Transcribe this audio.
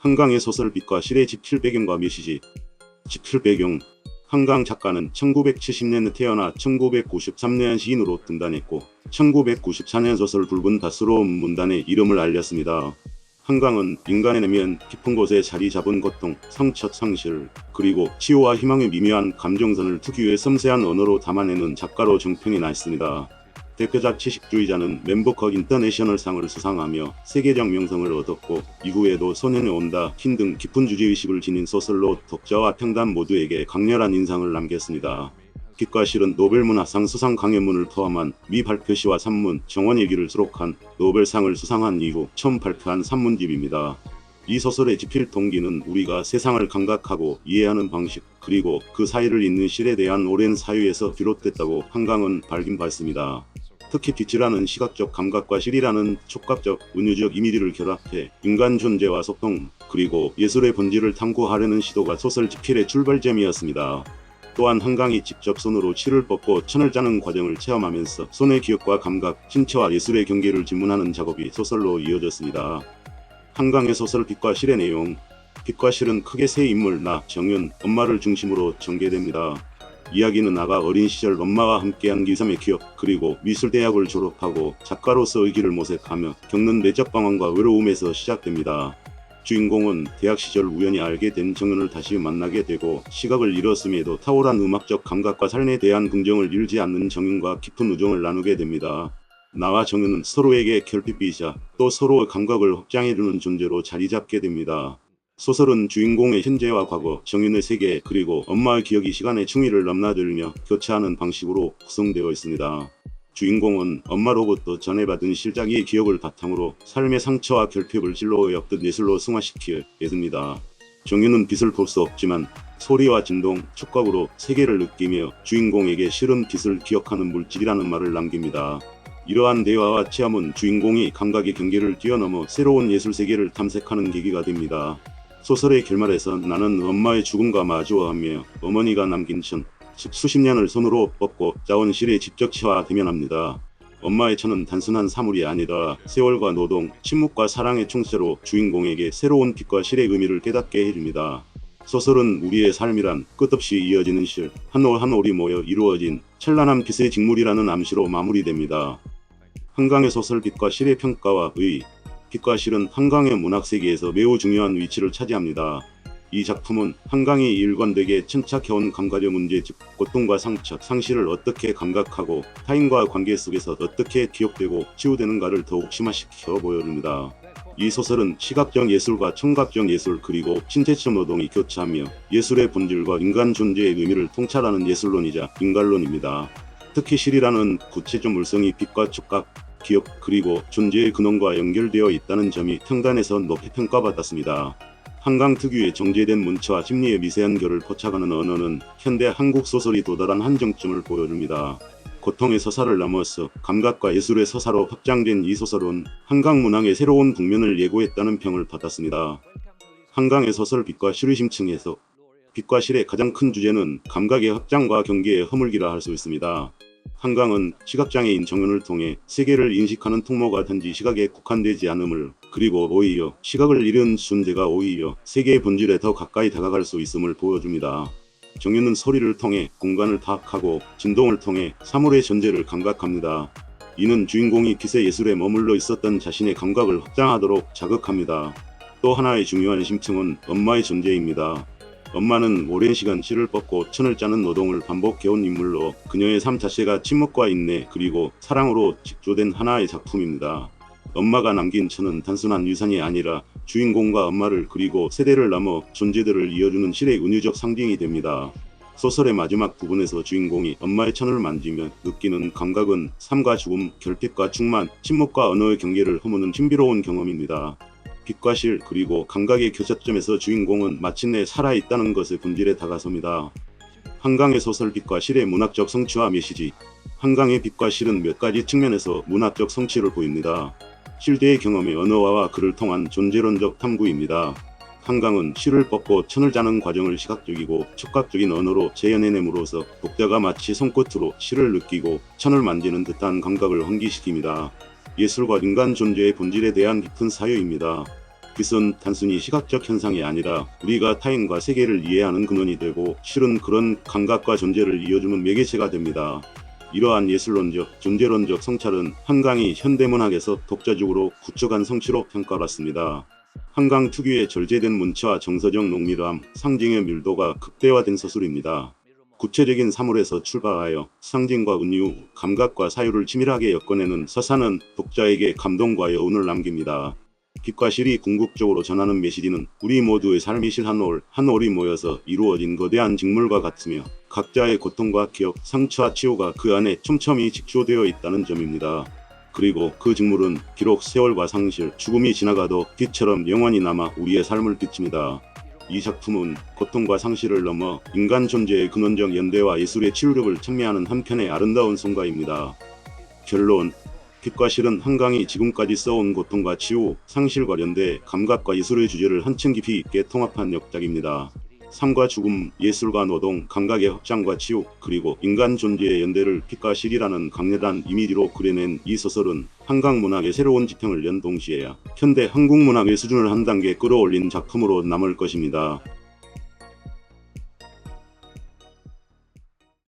한강의 소설 빛과 실의 집필 배경과 메시지. 집필 배경. 한강 작가는 1970년에 태어나 1993년 시인으로 등단했고 1994년 소설 붉은 다스로 문단에 이름을 알렸습니다. 한강은 인간의 내면 깊은 곳에 자리 잡은 고통, 상처, 상실, 그리고 치유와 희망의 미묘한 감정선을 특유의 섬세한 언어로 담아내는 작가로 정평이 났습니다. 대표작 채식주의자는 멤버컵 인터내셔널상을 수상하며 세계적 명성을 얻었고 이후에도 소년이 온다, 킨 등 깊은 주제의식을 지닌 소설로 독자와 평단 모두에게 강렬한 인상을 남겼습니다. 빛과 실은 노벨문학상 수상 강연문을 포함한 미발표시와 산문, 정원일기를 수록한 노벨상을 수상한 이후 처음 발표한 산문집입니다. 이 소설의 집필 동기는 우리가 세상을 감각하고 이해하는 방식, 그리고 그 사이를 잇는 실에 대한 오랜 사유에서 비롯됐다고 한강은 밝힌바있습니다. 특히 빛이라는 시각적 감각과 실이라는 촉각적, 은유적 이미지를 결합해 인간 존재와 소통, 그리고 예술의 본질을 탐구하려는 시도가 소설 집필의 출발점이었습니다. 또한 한강이 직접 손으로 실을 뽑고 천을 짜는 과정을 체험하면서 손의 기억과 감각, 신체와 예술의 경계를 질문하는 작업이 소설로 이어졌습니다. 한강의 소설 빛과 실의 내용. 빛과 실은 크게 세 인물 나, 정윤, 엄마를 중심으로 전개됩니다. 이야기는 나가 어린 시절 엄마와 함께한 기삼의 기억, 그리고 미술대학을 졸업하고 작가로서의 길을 모색하며 겪는 내적 방황과 외로움에서 시작됩니다. 주인공은 대학 시절 우연히 알게 된 정윤을 다시 만나게 되고 시각을 잃었음에도 탁월한 음악적 감각과 삶에 대한 긍정을 잃지 않는 정윤과 깊은 우정을 나누게 됩니다. 나와 정윤은 서로에게 결핍이자 또 서로의 감각을 확장해주는 존재로 자리잡게 됩니다. 소설은 주인공의 현재와 과거, 정윤의 세계, 그리고 엄마의 기억이 시간의 충위를 넘나들며 교차하는 방식으로 구성되어 있습니다. 주인공은 엄마로부터 전해받은 실자기의 기억을 바탕으로 삶의 상처와 결핍을 진로의 엮듯 예술로 승화시키려 애씁니다. 정윤은 빛을 볼 수 없지만 소리와 진동, 촉각으로 세계를 느끼며 주인공에게 실은 빛을 기억하는 물질이라는 말을 남깁니다. 이러한 대화와 체험은 주인공이 감각의 경계를 뛰어넘어 새로운 예술 세계를 탐색하는 계기가 됩니다. 소설의 결말에서 나는 엄마의 죽음과 마주하며 어머니가 남긴 천, 즉 수십 년을 손으로 뽑고 짜온 실의 직접체와 대면합니다. 엄마의 천은 단순한 사물이 아니다. 세월과 노동, 침묵과 사랑의 총체로 주인공에게 새로운 빛과 실의 의미를 깨닫게 해줍니다. 소설은 우리의 삶이란 끝없이 이어지는 실, 한 올 한 올이 모여 이루어진 찬란한 빛의 직물이라는 암시로 마무리됩니다. 한강의 소설 빛과 실의 평가와 의의. 빛과 실은 한강의 문학세계에서 매우 중요한 위치를 차지합니다. 이 작품은 한강이 일관되게 천착해온 감각의 문제, 즉 고통과 상처, 상실을 어떻게 감각하고 타인과의 관계 속에서 어떻게 기억되고 치유되는가를 더욱 심화시켜 보여줍니다. 이 소설은 시각적 예술과 청각적 예술, 그리고 신체적 노동이 교차하며 예술의 본질과 인간 존재의 의미를 통찰하는 예술론이자 인간론입니다. 특히 실이라는 구체적 물성이 빛과 촉각, 기억, 그리고 존재의 근원과 연결되어 있다는 점이 평단에서 높이 평가받았습니다. 한강 특유의 정제된 문체와 심리의 미세한 결을 포착하는 언어는 현대 한국 소설이 도달한 한정점을 보여줍니다. 고통의 서사를 넘어서 감각과 예술의 서사로 확장된 이 소설은 한강 문학의 새로운 국면을 예고했다는 평을 받았습니다. 한강의 소설 빛과 실의 심층 해석. 빛과 실의 가장 큰 주제는 감각의 확장과 경계의 허물기라 할 수 있습니다. 한강은 시각장애인 정윤을 통해 세계를 인식하는 통로가 단지 시각에 국한되지 않음을, 그리고 오히려 시각을 잃은 존재가 오히려 세계의 본질에 더 가까이 다가갈 수 있음을 보여줍니다. 정윤은 소리를 통해 공간을 파악하고 진동을 통해 사물의 존재를 감각합니다. 이는 주인공이 빛의 예술에 머물러 있었던 자신의 감각을 확장하도록 자극합니다. 또 하나의 중요한 심층은 엄마의 존재입니다. 엄마는 오랜 시간 실을 뽑고 천을 짜는 노동을 반복해온 인물로 그녀의 삶 자체가 침묵과 인내, 그리고 사랑으로 직조된 하나의 작품입니다. 엄마가 남긴 천은 단순한 유산이 아니라 주인공과 엄마를, 그리고 세대를 넘어 존재들을 이어주는 실의 은유적 상징이 됩니다. 소설의 마지막 부분에서 주인공이 엄마의 천을 만지며 느끼는 감각은 삶과 죽음, 결핍과 충만, 침묵과 언어의 경계를 허무는 신비로운 경험입니다. 빛과 실, 그리고 감각의 교차점에서 주인공은 마침내 살아있다는 것의 본질에 다가섭니다. 한강의 소설 빛과 실의 문학적 성취와 메시지. 한강의 빛과 실은 몇 가지 측면에서 문학적 성취를 보입니다. 실제의 경험의 언어화와 그를 통한 존재론적 탐구입니다. 한강은 실을 뽑고 천을 짜는 과정을 시각적이고 촉각적인 언어로 재현해냄으로써 독자가 마치 손끝으로 실을 느끼고 천을 만지는 듯한 감각을 환기시킵니다. 예술과 인간 존재의 본질에 대한 깊은 사유입니다. 빛은 단순히 시각적 현상이 아니라 우리가 타인과 세계를 이해하는 근원이 되고 실은 그런 감각과 존재를 이어주는 매개체가 됩니다. 이러한 예술론적, 존재론적 성찰은 한강이 현대문학에서 독자적으로 구축한 성취로 평가받습니다. 한강 특유의 절제된 문체와 정서적 농밀함, 상징의 밀도가 극대화된 서술입니다. 구체적인 사물에서 출발하여 상징과 은유, 감각과 사유를 치밀하게 엮어내는 서사는 독자에게 감동과 여운을 남깁니다. 빛과 실이 궁극적으로 전하는 메시지는 우리 모두의 삶이 실 한 올이 모여서 이루어진 거대한 직물과 같으며 각자의 고통과 기억, 상처와 치유가 그 안에 촘촘히 직조되어 있다는 점입니다. 그리고 그 직물은 비록 세월과 상실, 죽음이 지나가도 빛처럼 영원히 남아 우리의 삶을 비춥니다. 이 작품은 고통과 상실을 넘어 인간 존재의 근원적 연대와 예술의 치유력을 찬미하는 한편의 아름다운 성과입니다. 결론: 빛과 실은 한강이 지금까지 써온 고통과 치유, 상실과 연대, 감각과 예술의 주제를 한층 깊이 있게 통합한 역작입니다. 삶과 죽음, 예술과 노동, 감각의 확장과 치유, 그리고 인간 존재의 연대를 빛과 실이라는 강렬한 이미지로 그려낸 이 소설은 한강 문학의 새로운 지평을 연 동시에 현대 한국 문학의 수준을 한 단계 끌어올린 작품으로 남을 것입니다.